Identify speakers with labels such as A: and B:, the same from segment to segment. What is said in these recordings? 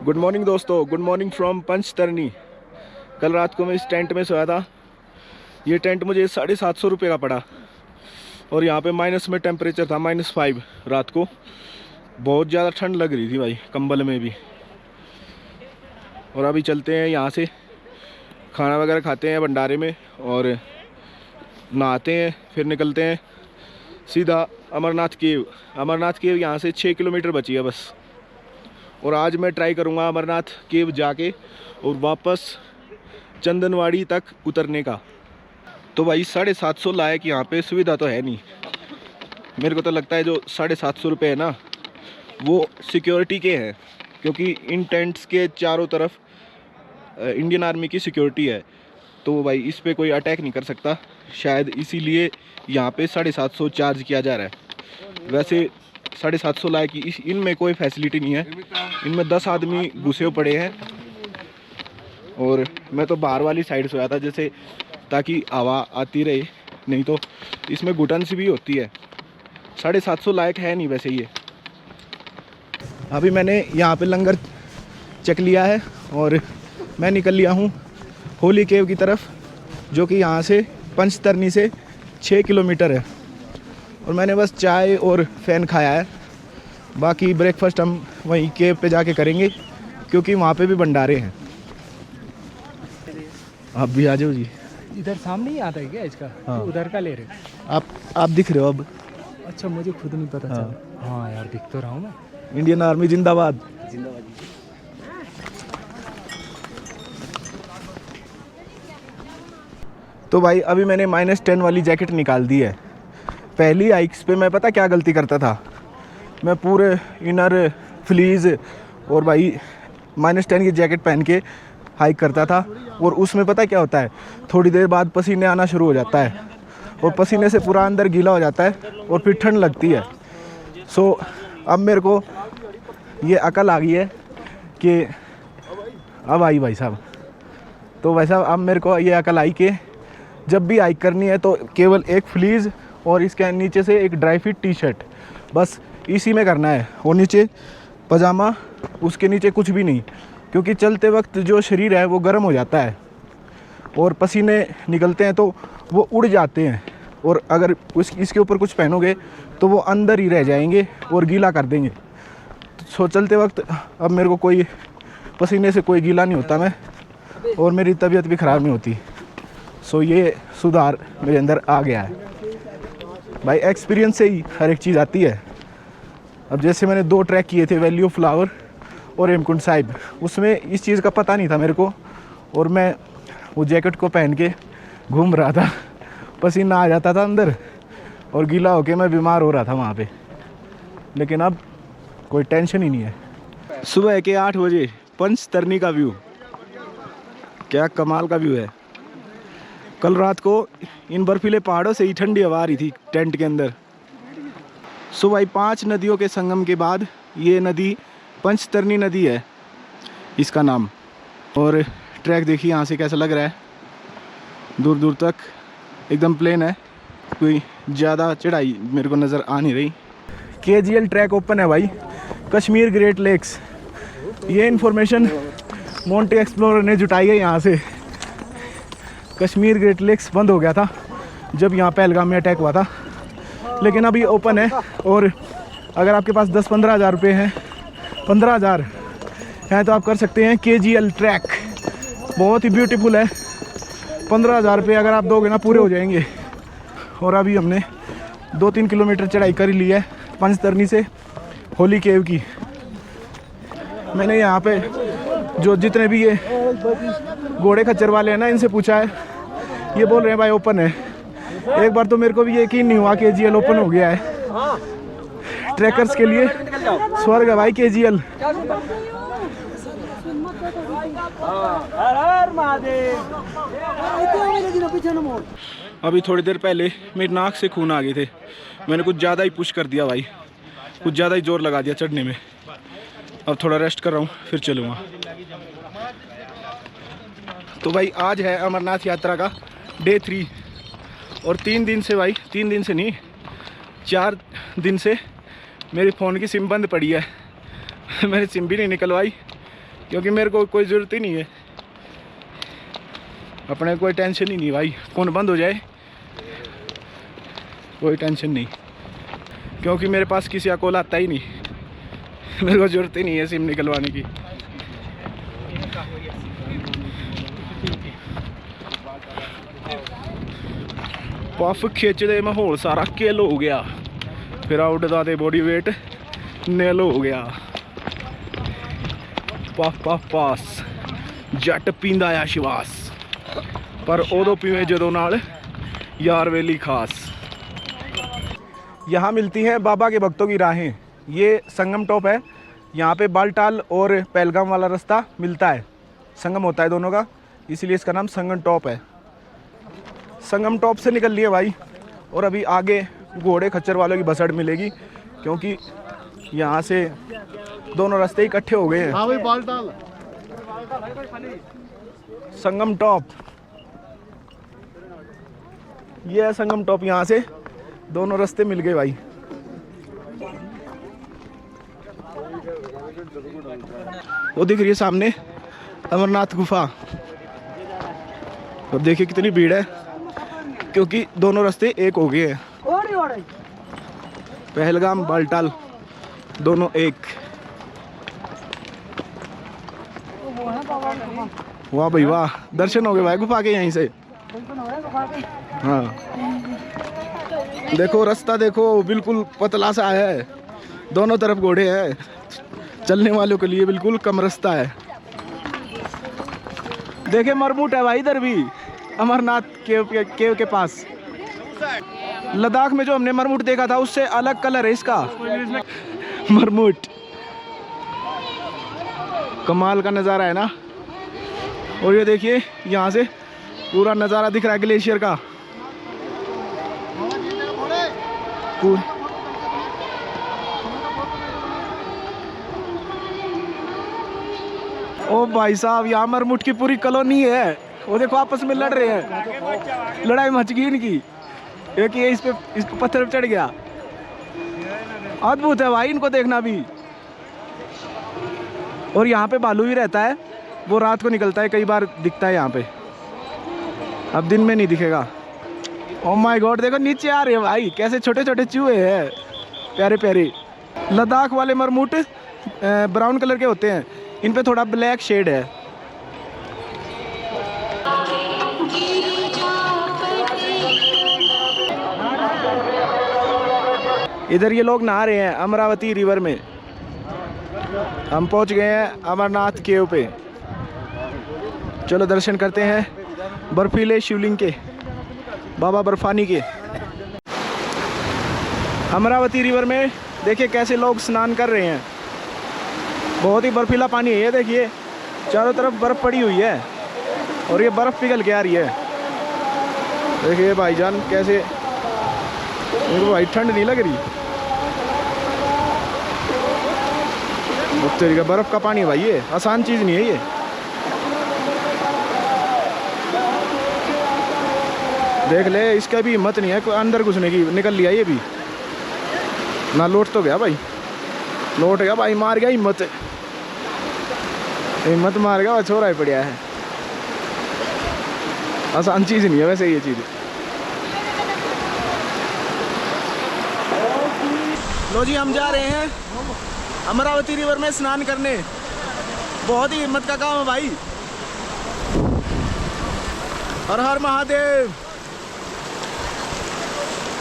A: Good morning दोस्तों, good morning from Panchtarni. कल रात को मैं इस टेंट में सोया था। ये टेंट मुझे 750 रुपये का पड़ा और यहाँ पे माइनस में टेम्परेचर था, -5 रात को। बहुत ज़्यादा ठंड लग रही थी भाई, कंबल में भी। और अभी चलते हैं यहाँ से, खाना वगैरह खाते हैं भंडारे में और नहाते हैं, फिर निकलते हैं सीधा अमरनाथ केव। अमरनाथ केव यहाँ से 6 किलोमीटर बची है बस। और आज मैं ट्राई करूँगा अमरनाथ केव जाके और वापस चंदनवाड़ी तक उतरने का। तो भाई 750 लायक यहाँ पे सुविधा तो है नहीं। मेरे को तो लगता है जो 750 रुपये है ना, वो सिक्योरिटी के हैं, क्योंकि इन टेंट्स के चारों तरफ इंडियन आर्मी की सिक्योरिटी है। तो भाई इस पे कोई अटैक नहीं कर सकता, शायद इसीलिए यहाँ पे 750 चार्ज किया जा रहा है। वैसे 750 लाख की इनमें कोई फैसिलिटी नहीं है। इनमें 10 आदमी घुसे पड़े हैं और मैं तो बाहर वाली साइड सोया था, जैसे ताकि हवा आती रहे, नहीं तो इसमें घुटन सी भी होती है। 750 लायक है नहीं वैसे ये। अभी मैंने यहाँ पे लंगर चख लिया है और मैं निकल लिया हूँ होली केव की तरफ, जो कि यहाँ से पंचतरनी से 6 किलोमीटर है। और मैंने बस चाय और फ़ैन खाया है, बाकी ब्रेकफास्ट हम वहीं केव पे जाके करेंगे, क्योंकि वहाँ पे भी भंडारे हैं। आप भी आ जाओ जी।
B: इधर सामने ही आता है क्या इसका?
A: हाँ।
B: तो उधर का ले रहे?
A: आप दिख रहे हो अब।
B: अच्छा, मुझे खुद नहीं पता चला। हाँ यार, दिख तो रहा हूँ मैं।
A: इंडियन आर्मी जिंदाबाद।
B: जिंदाबाद।
A: तो भाई अभी मैंने -10 वाली जैकेट निकाल दी है। पहली हाइक्स पे मैं पता क्या गलती करता था, मैं पूरे इनर फ्लीज और भाई -10 की जैकेट पहन के हाइक करता था। और उसमें पता क्या होता है, थोड़ी देर बाद पसीने आना शुरू हो जाता है और पसीने से पूरा अंदर गीला हो जाता है और फिर ठंड लगती है। सो अब मेरे को ये अकल आ गई है कि अब आई भाई साहब। तो वैसा अब मेरे को ये अकल आई कि जब भी हाइक करनी है तो केवल एक फ्लीज और इसके नीचे से एक ड्राई फिट टी-शर्ट, बस इसी में करना है। और नीचे पजामा, उसके नीचे कुछ भी नहीं, क्योंकि चलते वक्त जो शरीर है वो गर्म हो जाता है और पसीने निकलते हैं तो वो उड़ जाते हैं। और अगर इसके ऊपर कुछ पहनोगे तो वो अंदर ही रह जाएंगे और गीला कर देंगे। सो चलते वक्त अब मेरे को कोई पसीने से कोई गीला नहीं होता मैं, और मेरी तबीयत भी ख़राब नहीं होती। सो ये सुधार मेरे अंदर आ गया है भाई। एक्सपीरियंस से ही हर एक चीज़ आती है। अब जैसे मैंने 2 ट्रैक किए थे, वैली ऑफ फ्लावर और हेमकुंड साहिब, उसमें इस चीज़ का पता नहीं था मेरे को, और मैं वो जैकेट को पहन के घूम रहा था, पसीना आ जाता था अंदर और गीला होके मैं बीमार हो रहा था वहाँ पे। लेकिन अब कोई टेंशन ही नहीं है। सुबह के 8 बजे पंचतरनी का व्यू, क्या कमाल का व्यू है। कल रात को इन बर्फीले पहाड़ों से ही ठंडी हवा आ रही थी टेंट के अंदर। सुबह 5 नदियों के संगम के बाद ये नदी पंचतरनी नदी है इसका नाम। और ट्रैक देखिए यहाँ से कैसा लग रहा है, दूर दूर तक एकदम प्लेन है, कोई ज़्यादा चढ़ाई मेरे को नज़र आ नहीं रही। KGL ट्रैक ओपन है भाई, कश्मीर ग्रेट लेक्स। ये इन्फॉर्मेशन मोंटी एक्सप्लोरर ने जुटाई है यहाँ से। कश्मीर ग्रेट लेक्स बंद हो गया था जब यहाँ पहलगाम में अटैक हुआ था, लेकिन अभी ओपन है। और अगर आपके पास 10-15 हज़ार रुपये हैं, 15 हज़ार हैं, तो आप कर सकते हैं KGL ट्रैक। बहुत ही ब्यूटीफुल है। 15 हज़ार रुपये अगर आप दोगे ना, पूरे हो जाएंगे। और अभी हमने 2-3 किलोमीटर चढ़ाई कर ली है पंचतरनी से होली केव की। मैंने यहाँ पे जो जितने भी ये घोड़े खच्चर वाले हैं ना, इनसे पूछा है, ये बोल रहे हैं भाई ओपन है। एक बार तो मेरे को भी यकीन नहीं हुआ KGL ओपन हो गया है। ट्रैकर्स के लिए स्वर्ग है भाई KGL। अभी थोड़ी देर पहले मेरी नाक से खून आ गए थे, मैंने कुछ ज़्यादा ही पुश कर दिया भाई, कुछ ज़्यादा ही जोर लगा दिया चढ़ने में। अब थोड़ा रेस्ट कर रहा हूँ, फिर चलूँगा। तो भाई आज है अमरनाथ यात्रा का डे 3 और 3 दिन से भाई, 3 दिन से नहीं 4 दिन से मेरे फ़ोन की सिम बंद पड़ी है। मैंने सिम भी नहीं निकलवाई, क्योंकि मेरे को कोई ज़रूरत ही नहीं है, अपने कोई टेंशन ही नहीं भाई, फ़ोन बंद हो जाए कोई टेंशन नहीं, क्योंकि मेरे पास किसी का कॉल आता ही नहीं। मेरे को ज़रूरत ही नहीं है सिम निकलवाने की। पफ खिंचदे माहौल सारा किल हो गया, फिर आउट दा बॉडी वेट नील हो गया। पफ पफ पास जट पींदा आ शिवास, पर उदों पीवे जदों नाल यार वेली खास। यहाँ मिलती हैं बाबा के भक्तों की राहें। ये संगम टॉप है, यहाँ पे बालटाल और पहलगाम वाला रास्ता मिलता है, संगम होता है दोनों का, इसीलिए इसका नाम संगम टॉप है। संगम टॉप से निकल लिए भाई, और अभी आगे घोड़े खच्चर वालों की बसड़ मिलेगी, क्योंकि यहाँ से दोनों रास्ते इकट्ठे हो गए हैं।
C: हाँ भाई बालटाल
A: संगम टॉप, ये है संगम टॉप, यहाँ से दोनों रास्ते मिल गए भाई। वो दिख रही है सामने अमरनाथ गुफा, अब देखिए कितनी भीड़ है, क्योंकि दोनों रास्ते एक हो गए हैं। पहलगाम बालटाल दोनों एक। वाह भाई वाह, दर्शन हो गए भाई गुफा के यहीं से। हाँ देखो रास्ता देखो, बिल्कुल पतला सा है, दोनों तरफ घोड़े हैं, चलने वालों के लिए बिल्कुल कम रास्ता है। देखे मरमुट है भाई इधर भी, अमरनाथ केव के पास। लद्दाख में जो हमने मरमुट देखा था उससे अलग कलर है इसका मरमुट। कमाल का नज़ारा है ना। और ये देखिए यहाँ से पूरा नज़ारा दिख रहा है ग्लेशियर का। ओ भाई साहब, यहाँ मरमुट की पूरी कॉलोनी है, वो देखो आपस में लड़ रहे हैं, लड़ाई मच गई इनकी। एक ये इस पे पत्थर पे चढ़ गया। अद्भुत है भाई इनको देखना भी। और यहाँ पे भालू भी रहता है, वो रात को निकलता है, कई बार दिखता है यहाँ पे, अब दिन में नहीं दिखेगा। ओह माय गॉड, देखो नीचे आ रहे हैं भाई, कैसे छोटे छोटे चूहे हैं, प्यारे प्यारे। लद्दाख वाले मरमुट ब्राउन कलर के होते हैं, इन पे थोड़ा ब्लैक शेड है। इधर ये लोग नहा रहे हैं अमरावती रिवर में। हम पहुंच गए हैं अमरनाथ केव पे, चलो दर्शन करते हैं बर्फीले शिवलिंग के, बाबा बर्फानी के। अमरावती रिवर में देखिए कैसे लोग स्नान कर रहे हैं, बहुत ही बर्फीला पानी है। ये देखिए चारों तरफ बर्फ़ पड़ी हुई है और ये बर्फ़ पिघल के आ रही है। देखिए भाईजान कैसे, मेरे भाई ठंड नहीं लग रही, का बर्फ़ का पानी है भाई, ये आसान चीज़ नहीं है ये। देख ले, इसका भी हिम्मत नहीं है अंदर घुसने की, निकल लिया ये भी ना। लौट तो गया भाई, लौट गया भाई, मार गया हिम्मत, हिम्मत मार गया, छोरा ही पड़ा है। आसान चीज़ नहीं है वैसे ये चीज़। लो जी, हम जा रहे हैं अमरावती रिवर में स्नान करने। बहुत ही हिम्मत का काम है भाई। हर हर महादेव।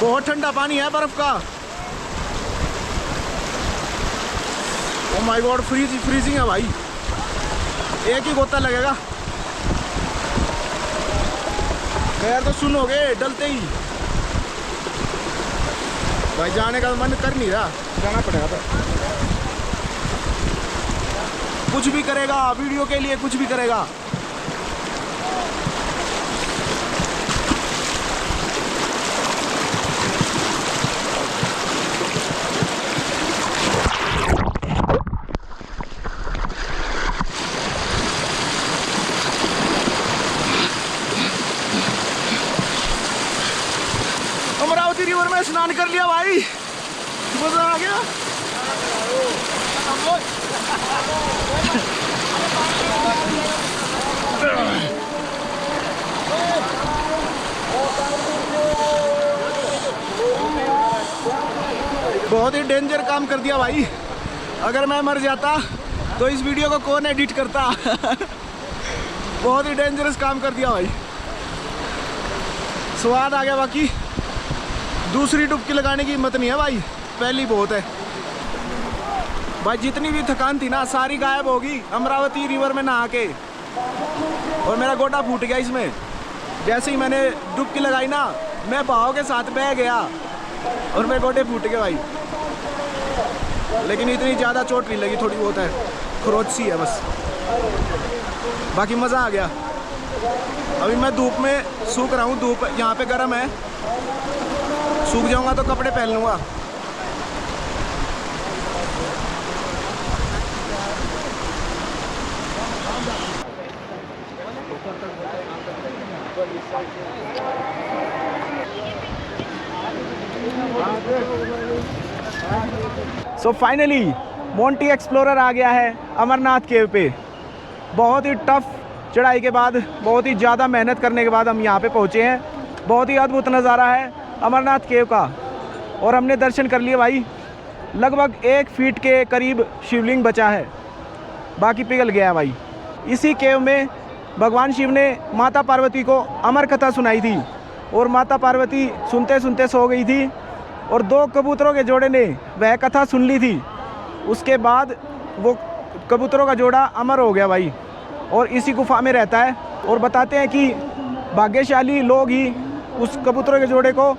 A: बहुत ठंडा पानी है बर्फ का। ओ माय गॉड, फ्रीजिंग है भाई, एक ही गोता लगेगा। पैर तो सुन हो गए डलते ही भाई, जाने का मन कर नहीं रहा, जाना पड़ेगा। तो कुछ भी करेगा वीडियो के लिए, कुछ भी करेगा। अमरावती रिवर में स्नान कर लिया भाई, मजा आ गया। बहुत ही डेंजर काम कर दिया भाई। अगर मैं मर जाता तो इस वीडियो को कौन एडिट करता। बहुत ही डेंजरस काम कर दिया भाई। स्वाद आ गया, बाकी दूसरी डुबकी लगाने की हिम्मत नहीं है भाई, पहली बहुत है भाई। जितनी भी थकान थी ना सारी गायब होगी अमरावती रिवर में नहा के। और मेरा गोटा फूट गया इसमें। जैसे ही मैंने डुबकी लगाई ना, मैं बहाव के साथ बह गया और मेरे गोटे फूट गए भाई। लेकिन इतनी ज़्यादा चोट नहीं लगी, थोड़ी बहुत है, खरोच सी है बस। बाकी मज़ा आ गया। अभी मैं धूप में सूख रहा हूँ, धूप यहाँ पे गर्म है। सूख जाऊँगा तो कपड़े पहन लूँगा। सो फाइनली मोंटी एक्सप्लोरर आ गया है अमरनाथ केव पे। बहुत ही टफ चढ़ाई के बाद, बहुत ही ज़्यादा मेहनत करने के बाद हम यहाँ पे पहुँचे हैं। बहुत ही अद्भुत नज़ारा है अमरनाथ केव का और हमने दर्शन कर लिए भाई। लगभग 1 फीट के करीब शिवलिंग बचा है, बाकी पिघल गया है भाई। इसी केव में भगवान शिव ने माता पार्वती को अमर कथा सुनाई थी और माता पार्वती सुनते सुनते सो गई थी और 2 कबूतरों के जोड़े ने वह कथा सुन ली थी। उसके बाद वो कबूतरों का जोड़ा अमर हो गया भाई और इसी गुफा में रहता है। और बताते हैं कि भाग्यशाली लोग ही उस कबूतरों के जोड़े को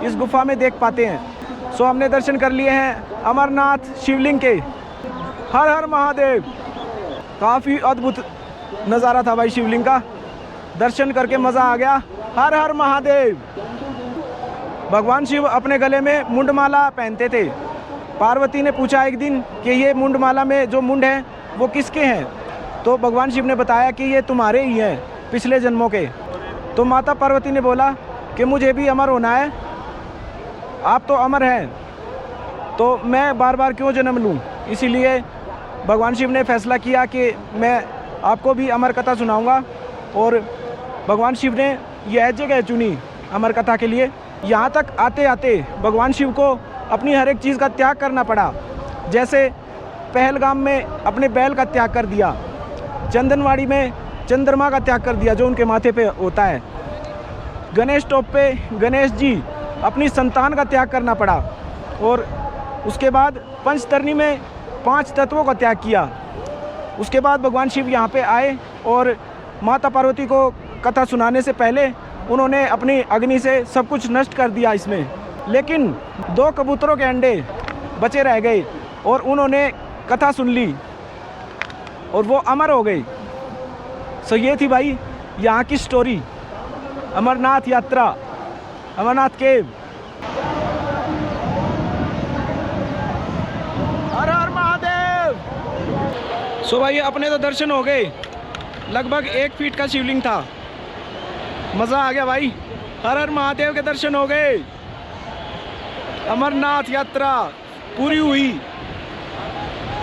A: इस गुफा में देख पाते हैं। सो हमने दर्शन कर लिए हैं अमरनाथ शिवलिंग के। हर हर महादेव। काफ़ी अद्भुत नज़ारा था भाई शिवलिंग का, दर्शन करके मज़ा आ गया। हर हर महादेव। भगवान शिव अपने गले में मुंडमाला पहनते थे। पार्वती ने पूछा एक दिन कि ये मुंडमाला में जो मुंड हैं वो किसके हैं, तो भगवान शिव ने बताया कि ये तुम्हारे ही हैं, पिछले जन्मों के। तो माता पार्वती ने बोला कि मुझे भी अमर होना है, आप तो अमर हैं, तो मैं बार बार क्यों जन्म लूँ। इसीलिए भगवान शिव ने फैसला किया कि मैं आपको भी अमर कथा सुनाऊंगा। और भगवान शिव ने यह जगह चुनी अमर कथा के लिए। यहाँ तक आते आते भगवान शिव को अपनी हर एक चीज़ का त्याग करना पड़ा। जैसे पहलगाम में अपने बैल का त्याग कर दिया, चंदनवाड़ी में चंद्रमा का त्याग कर दिया जो उनके माथे पे होता है, गणेश टॉप पे गणेश जी अपनी संतान का त्याग करना पड़ा। और उसके बाद पंचतरणी में 5 तत्वों का त्याग किया। उसके बाद भगवान शिव यहाँ पे आए और माता पार्वती को कथा सुनाने से पहले उन्होंने अपनी अग्नि से सब कुछ नष्ट कर दिया इसमें। लेकिन 2 कबूतरों के अंडे बचे रह गए और उन्होंने कथा सुन ली और वो अमर हो गए। सो ये थी भाई यहाँ की स्टोरी, अमरनाथ यात्रा, अमरनाथ केव। हर हर महादेव। सो भाई अपने तो दर्शन हो गए। लगभग 1 फीट का शिवलिंग था, मज़ा आ गया भाई। हर हर महादेव के दर्शन हो गए। अमरनाथ यात्रा पूरी हुई।